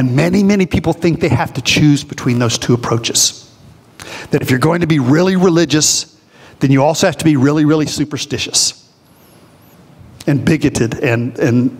And many, many people think they have to choose between those two approaches. That if you're going to be really religious, then you also have to be really, really superstitious and bigoted and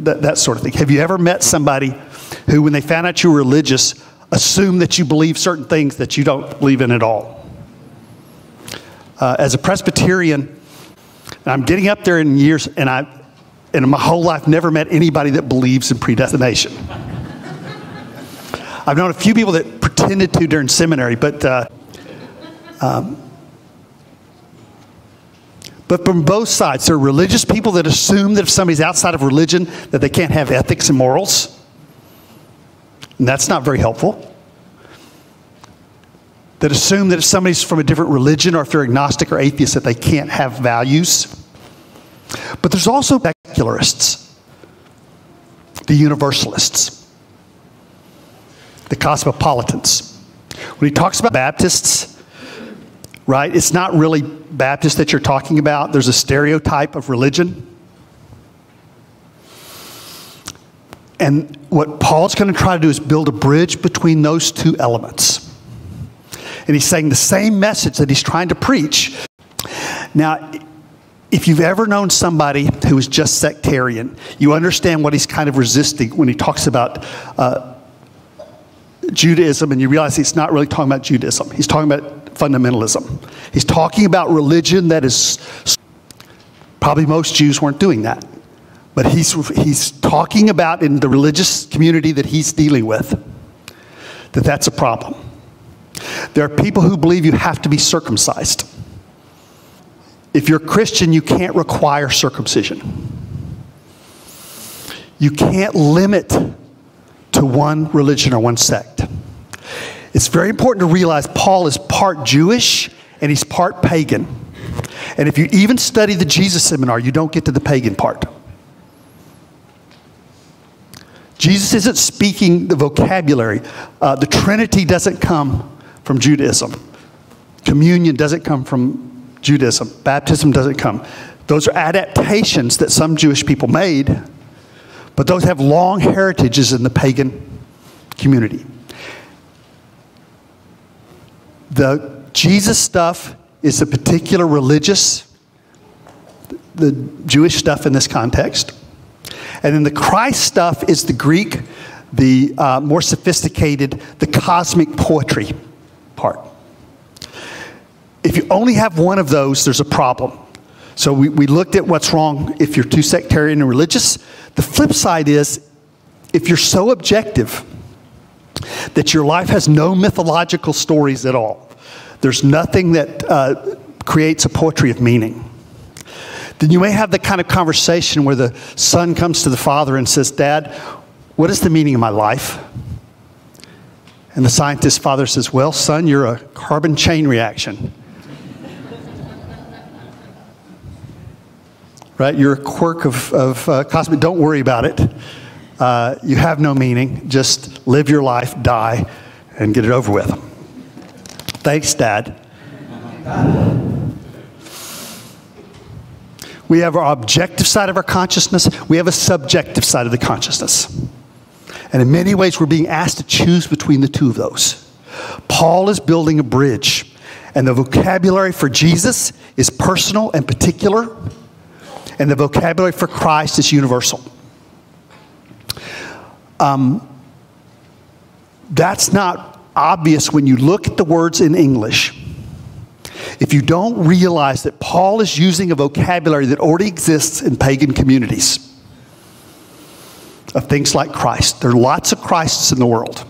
that sort of thing. Have you ever met somebody who, when they found out you were religious, assumed that you believe certain things that you don't believe in at all? As a Presbyterian, I'm getting up there in years, and in my whole life never met anybody that believes in predestination. I've known a few people that pretended to during seminary, but from both sides, there are religious people that assume that if somebody's outside of religion, that they can't have ethics and morals. And that's not very helpful. That assume that if somebody's from a different religion, or if they're agnostic or atheist, that they can't have values. But there's also secularists, the universalists, the cosmopolitans. When he talks about Baptists, right, it's not really Baptist that you're talking about. There's a stereotype of religion. And what Paul's going to try to do is build a bridge between those two elements. And he's saying the same message that he's trying to preach. Now, if you've ever known somebody who is just sectarian, you understand what he's kind of resisting when he talks about Judaism, and you realize he's not really talking about Judaism. He's talking about fundamentalism. He's talking about religion that is, probably most Jews weren't doing that. But he's talking about in the religious community that he's dealing with, that's a problem. There are people who believe you have to be circumcised. If you're a Christian, you can't require circumcision. You can't limit to one religion or one sect. It's very important to realize Paul is part Jewish and he's part pagan. And if you even study the Jesus Seminar, you don't get to the pagan part. Jesus isn't speaking the vocabulary. The Trinity doesn't come from Judaism. Communion doesn't come from Judaism. Baptism doesn't come. Those are adaptations that some Jewish people made, but those have long heritages in the pagan community. The Jesus stuff is a particular religious, the Jewish stuff in this context. And then the Christ stuff is the Greek, the more sophisticated, the cosmic poetry part. If you only have one of those, there's a problem. So we looked at what's wrong if you're too sectarian and religious. The flip side is, if you're so objective that your life has no mythological stories at all, there's nothing that creates a poetry of meaning, then you may have the kind of conversation where the son comes to the father and says, "Dad, what is the meaning of my life?" And the scientist father says, "Well, son, you're a carbon chain reaction. Right? You're a quirk of cosmic, don't worry about it. You have no meaning. Just live your life, die, and get it over with." Thanks, Dad. We have our objective side of our consciousness. We have a subjective side of the consciousness. And in many ways, we're being asked to choose between the two of those. Paul is building a bridge. And the vocabulary for Jesus is personal and particular. And the vocabulary for Christ is universal. That's not obvious when you look at the words in English. If you don't realize that Paul is using a vocabulary that already exists in pagan communities of things like Christ. There are lots of Christs in the world.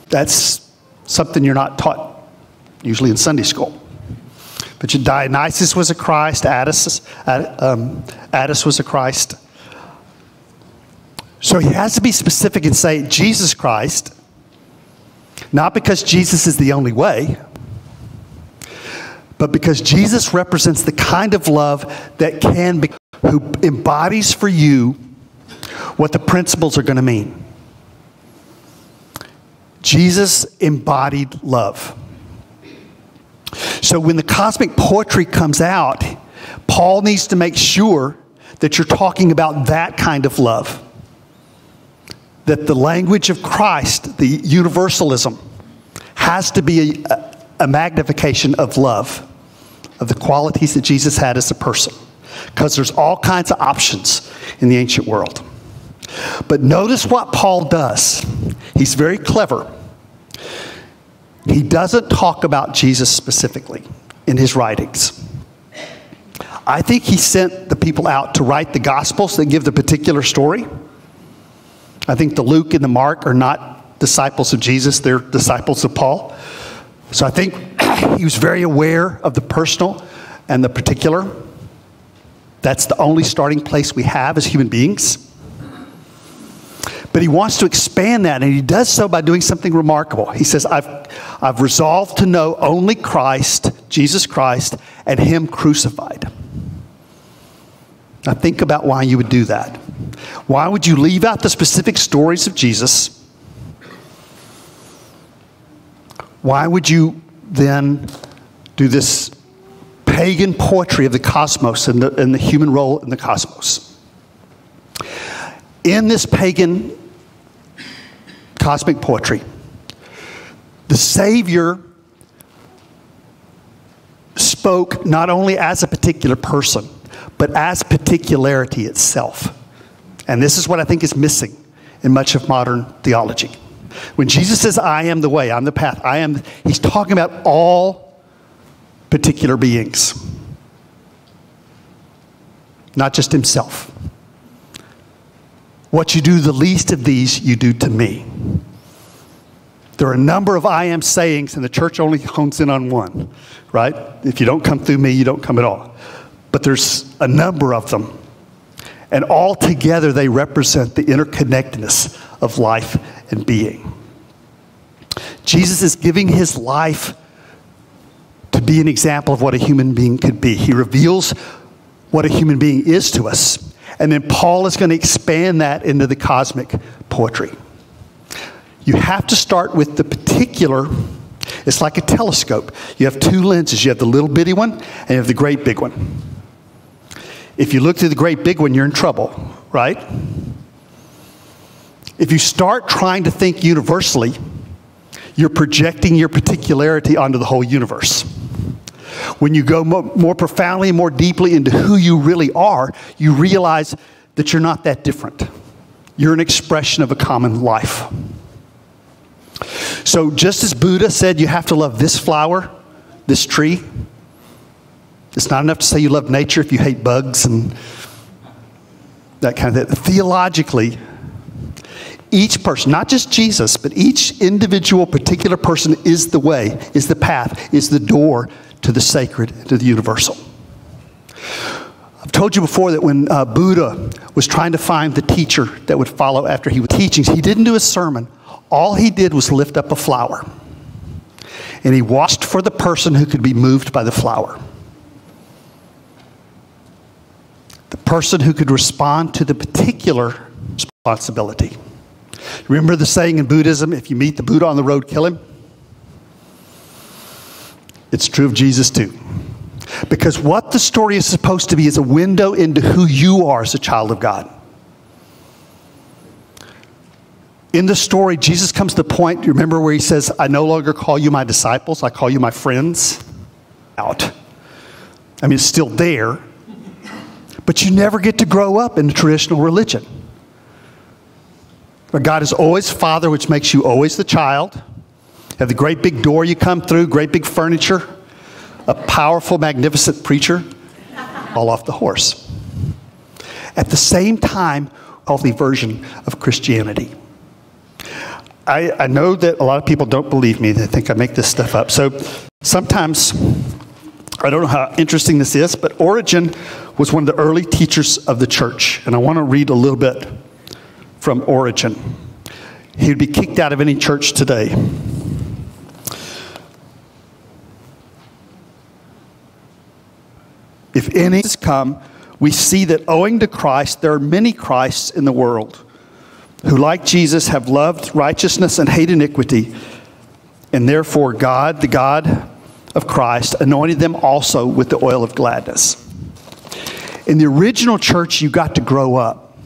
That's something you're not taught usually in Sunday school. But Dionysus was a Christ, Attis was a Christ. So he has to be specific and say Jesus Christ, not because Jesus is the only way, but because Jesus represents the kind of love that can be, who embodies for you what the principles are going to mean. Jesus embodied love. So when the cosmic poetry comes out, Paul needs to make sure that you're talking about that kind of love. that the language of Christ, the universalism, has to be a magnification of love, of the qualities that Jesus had as a person. Because there's all kinds of options in the ancient world. But notice what Paul does. He's very clever. He doesn't talk about Jesus specifically in his writings. I think he sent the people out to write the Gospels that give the particular story. I think the Luke and the Mark are not disciples of Jesus. They're disciples of Paul. So I think he was very aware of the personal and the particular. That's the only starting place we have as human beings. But he wants to expand that, and he does so by doing something remarkable. He says, I've resolved to know only Christ, Jesus Christ, and him crucified. Now think about why you would do that. Why would you leave out the specific stories of Jesus? Why would you then do this pagan poetry of the cosmos and the human role in the cosmos? In this pagan cosmic poetry, the Savior spoke not only as a particular person, but as particularity itself. And this is what I think is missing in much of modern theology. When Jesus says, I am the way, I'm the path, he's talking about all particular beings, not just himself. What you do the least of these, you do to me. There are a number of I am sayings, and the church only hones in on one, right? If you don't come through me, you don't come at all. But there's a number of them. And all together, they represent the interconnectedness of life and being. Jesus is giving his life to be an example of what a human being could be. He reveals what a human being is to us. And then Paul is going to expand that into the cosmic poetry. You have to start with the particular. It's like a telescope. You have two lenses. You have the little bitty one and you have the great big one. If you look through the great big one, you're in trouble, right? If you start trying to think universally, you're projecting your particularity onto the whole universe. When you go more profoundly and more deeply into who you really are, you realize that you're not that different. You're an expression of a common life. So just as Buddha said you have to love this flower, this tree, it's not enough to say you love nature if you hate bugs and that kind of thing. Theologically, each person, not just Jesus, but each individual particular person is the way, is the path, is the door to the sacred, to the universal. I've told you before that when Buddha was trying to find the teacher that would follow after he was teaching, he didn't do a sermon. All he did was lift up a flower. And he watched for the person who could be moved by the flower. The person who could respond to the particular responsibility. Remember the saying in Buddhism, if you meet the Buddha on the road, kill him? It's true of Jesus too. Because what the story is supposed to be is a window into who you are as a child of God. In the story, Jesus comes to the point, you remember where he says, I no longer call you my disciples, I call you my friends. Out. I mean, it's still there. But you never get to grow up in the traditional religion. But God is always Father, which makes you always the child. You have the great big door you come through, great big furniture, a powerful, magnificent preacher, all off the horse. At the same time, healthy version of Christianity. I know that a lot of people don't believe me. They think I make this stuff up. So sometimes, I don't know how interesting this is, but Origen was one of the early teachers of the church. And I want to read a little bit from Origen. He would be kicked out of any church today. If any has come, we see that owing to Christ, there are many Christs in the world who, like Jesus, have loved righteousness and hate iniquity. And therefore God, the God of Christ, anointed them also with the oil of gladness. In the original church, you got to grow up.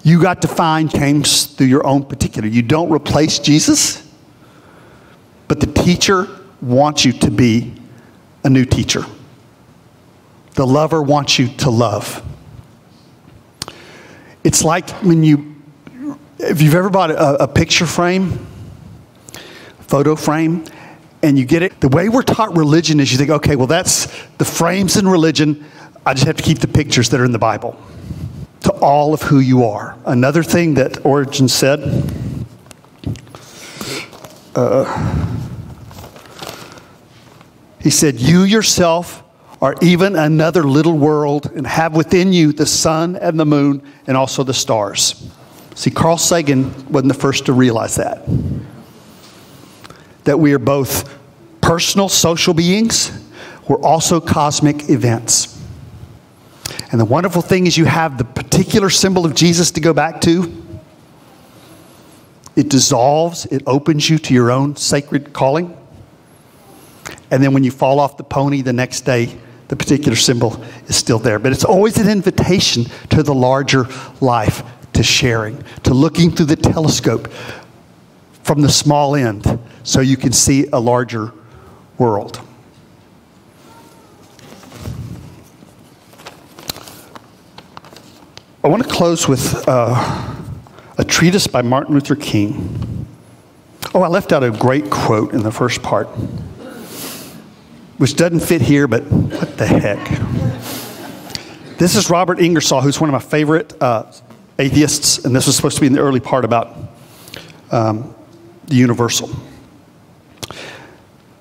You got to find change through your own particular. You don't replace Jesus, but the teacher wants you to be a new teacher. The lover wants you to love. It's like if you've ever bought a picture frame, photo frame, and you get it, the way we're taught religion is you think, okay, well, that's the frames in religion. I just have to keep the pictures that are in the Bible to all of who you are. Another thing that Origen said, he said, you yourself are even another little world and have within you the sun and the moon and also the stars. See, Carl Sagan wasn't the first to realize that. That we are both personal social beings, we're also cosmic events. And the wonderful thing is you have the particular symbol of Jesus to go back to. It dissolves, it opens you to your own sacred calling. And then when you fall off the pony the next day, the particular symbol is still there. But it's always an invitation to the larger life, to sharing, to looking through the telescope from the small end so you can see a larger world. I want to close with a treatise by Martin Luther King. Oh, I left out a great quote in the first part, which doesn't fit here, but what the heck. This is Robert Ingersoll, who's one of my favorite atheists, and this was supposed to be in the early part about the universal.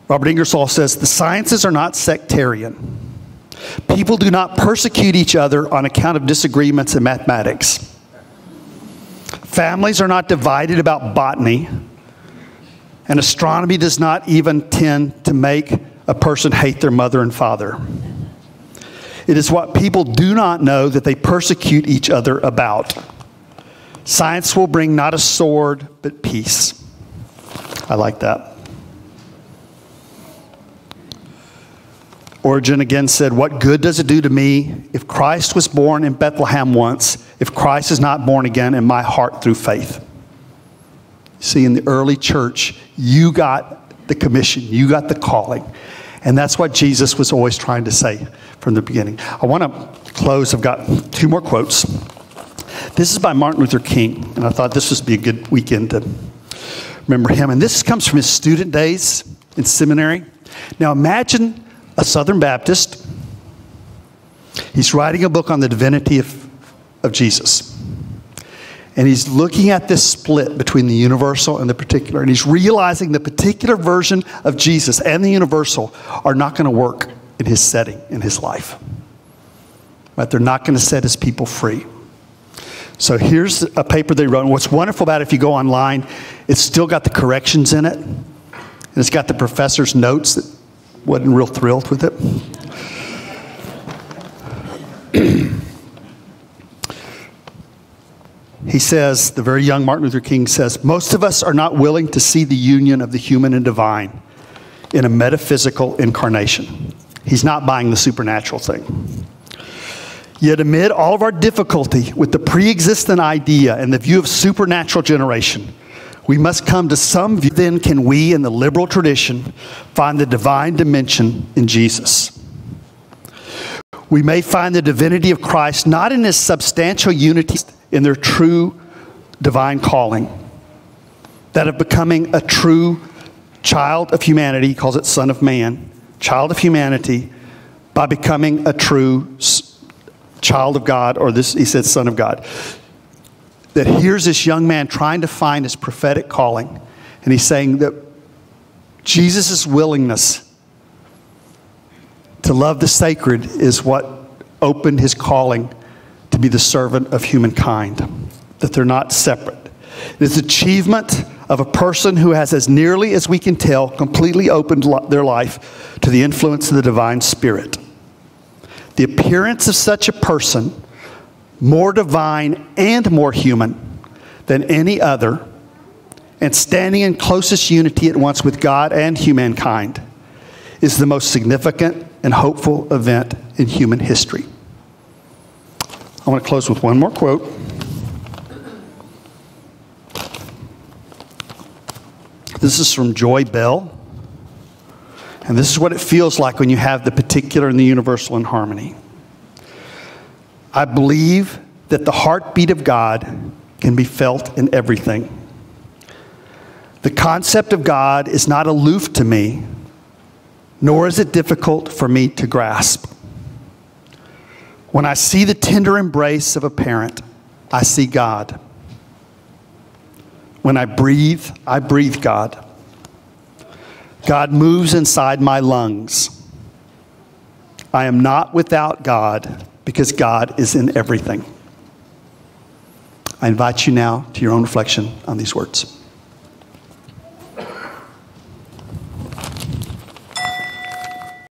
Robert Ingersoll says, the sciences are not sectarian. People do not persecute each other on account of disagreements in mathematics. Families are not divided about botany, and astronomy does not even tend to make a person hate their mother and father. It is what people do not know that they persecute each other about. Science will bring not a sword, but peace. I like that. Origen again said, what good does it do to me if Christ was born in Bethlehem once, if Christ is not born again in my heart through faith? See, in the early church, you got the commission, you got the calling. And that's what Jesus was always trying to say from the beginning. I want to close. I've got two more quotes. This is by Martin Luther King, and I thought this would be a good weekend to remember him. And this comes from his student days in seminary. Now imagine a Southern Baptist. He's writing a book on the divinity of Jesus. And he's looking at this split between the universal and the particular. And he's realizing the particular version of Jesus and the universal are not going to work in his setting, in his life. Right? They're not going to set his people free. So here's a paper they wrote. And what's wonderful about it, if you go online, it's still got the corrections in it. And it's got the professor's notes that wasn't real thrilled with it. He says, the very young Martin Luther King says, most of us are not willing to see the union of the human and divine in a metaphysical incarnation. He's not buying the supernatural thing. Yet amid all of our difficulty with the pre-existent idea and the view of supernatural generation, we must come to some view. Then can we, in the liberal tradition, find the divine dimension in Jesus. We may find the divinity of Christ not in his substantial unity, in their true divine calling, that of becoming a true child of humanity. He calls it Son of Man, child of humanity, by becoming a true child of God, or this, he said, Son of God. That here's this young man trying to find his prophetic calling, and he's saying that Jesus' willingness to love the sacred is what opened his calling to be the servant of humankind, that they're not separate. It is the achievement of a person who has, as nearly as we can tell, completely opened their life to the influence of the divine spirit. The appearance of such a person, more divine and more human than any other, and standing in closest unity at once with God and humankind, is the most significant and hopeful event in human history. I want to close with one more quote. This is from Joy Bell. And this is what it feels like when you have the particular and the universal in harmony. I believe that the heartbeat of God can be felt in everything. The concept of God is not aloof to me, nor is it difficult for me to grasp. When I see the tender embrace of a parent, I see God. When I breathe God. God moves inside my lungs. I am not without God because God is in everything. I invite you now to your own reflection on these words.